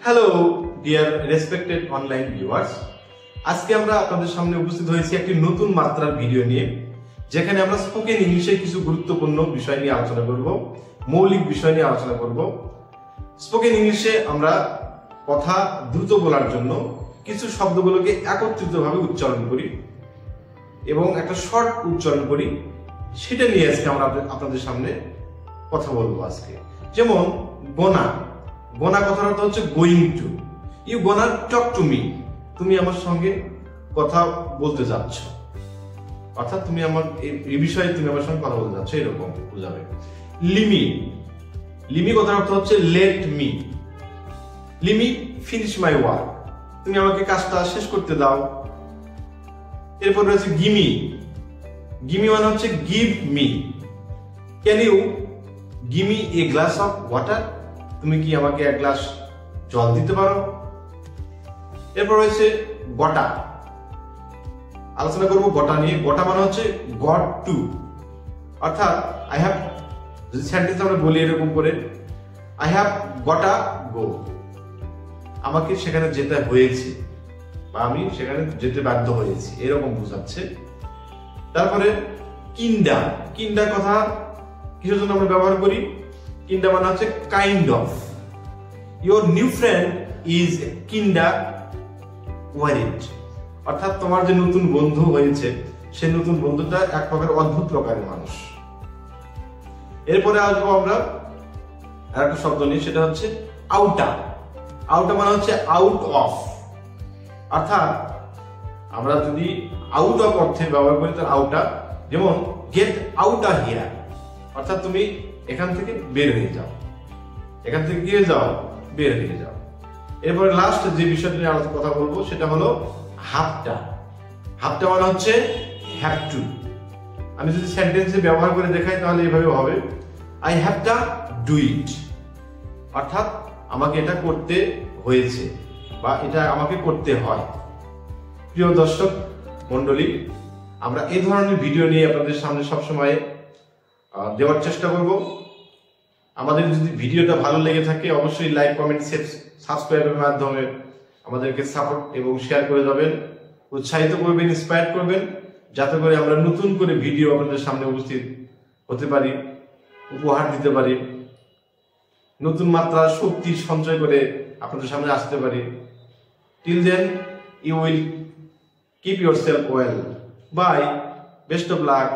Hello dear respected online viewers, আজকে আমরা আপনাদের সামনে উপস্থিত হয়েছি একটি নতুন মাত্রার ভিডিও নিয়ে, যেখানে আমরা স্পোকেন ইংলিশের কিছু গুরুত্বপূর্ণ বিষয় নিয়ে আলোচনা করব, মৌলিক বিষয় নিয়ে আলোচনা করব। স্পোকেন ইংলিশে আমরা কথা দ্রুত বলার জন্য কিছু শব্দগুলোকে একত্রিতভাবে উচ্চারণ করি এবং একটা শর্ট উচ্চারণ করি, সেটা নিয়ে আজকে আমরা আপনাদের সামনে কথা বলবো আজকে। যেমন গোনা, গোনা কথার অর্থ হচ্ছে going to. You gonna talk to me, তুমি আমার সঙ্গে কথা বলতে যাচ্ছ, অর্থাৎ তুমি আমার এই বিষয়ে তুমি আমার সঙ্গে কথা বলতে যাচ্ছ, এরকম বোঝাবে। লিমি, লিমি কথার অর্থ হচ্ছে let me. Let me finish my work, তুমি আমাকে কাজটা শেষ করতে দাও। এরপর রয়েছে গিমি, গিমি মানে হচ্ছে give me. Can you give me a glass of water, তুমি কি আমাকে এক গ্লাস জল দিতে পারো। এরপর রয়েছে গটা, আলোচনা করব গটা নিয়ে। গটা মানে হচ্ছে গট টু, অর্থাৎ আই হ্যাভ, যদি সেন্টেন্স আমরা বলি এরকম করে, আই হ্যাভ গটা গো, আমাকে সেখানে যেতে হয়েছে বা আমি সেখানে যেতে বাধ্য হয়েছি, এরকম বোঝাচ্ছে। তারপরে কিন্ডা, কিন্ডা কথা কিসের জন্য আমরা ব্যবহার করি? কিন্ডা মানে হচ্ছে kind of. Your new friend is kinda worried, অর্থাৎ তোমার যে নতুন বন্ধু হয়েছে সে নতুন বন্ধুটা এক প্রকার অদ্ভুত প্রকারের মানুষ। এরপরে আসবো আমরা আর একটা শব্দ নিয়ে, সেটা হচ্ছে আউটা। আউটা মানে হচ্ছে আউট অফ, অর্থাৎ আমরা যদি আউট অফ অর্থে ব্যবহার করি তার আউটা, যেমন গেট আউট অফ হিয়ার, অর্থাৎ তুমি এখান থেকে বের হয়ে যাও, এখান থেকে গিয়ে যাও, বের হয়ে যাও। এরপরে লাস্ট যে বিষয়টা নিয়ে কথা বলবো সেটা হলো হাফটা। হাফটা মানে হচ্ছে হ্যাভ টু। আমি যদি সেন্টেন্সে ব্যবহার করে দেখাই তাহলে এভাবে হবে, I have to do it, অর্থাৎ আমাকে এটা করতে হয়েছে বা এটা আমাকে করতে হয়। প্রিয় দর্শক মন্ডলী, আমরা এই ধরনের ভিডিও নিয়ে আপনাদের সামনে সবসময় দেওয়ার চেষ্টা করব। আমাদের যদি ভিডিওটা ভালো লেগে থাকে অবশ্যই লাইক, কমেন্ট, সাবস্ক্রাইবের মাধ্যমে আমাদেরকে সাপোর্ট এবং শেয়ার করে যাবেন, উৎসাহিত করবেন, ইন্সপায়ার করবেন, যাতে করে আমরা নতুন করে ভিডিও আপনাদের সামনে উপস্থিত হতে পারি, উপহার দিতে পারি, নতুন মাত্রা শক্তি সঞ্চয় করে আপনাদের সামনে আসতে পারি। Till then you will keep yourself well. Bye, best of lakh.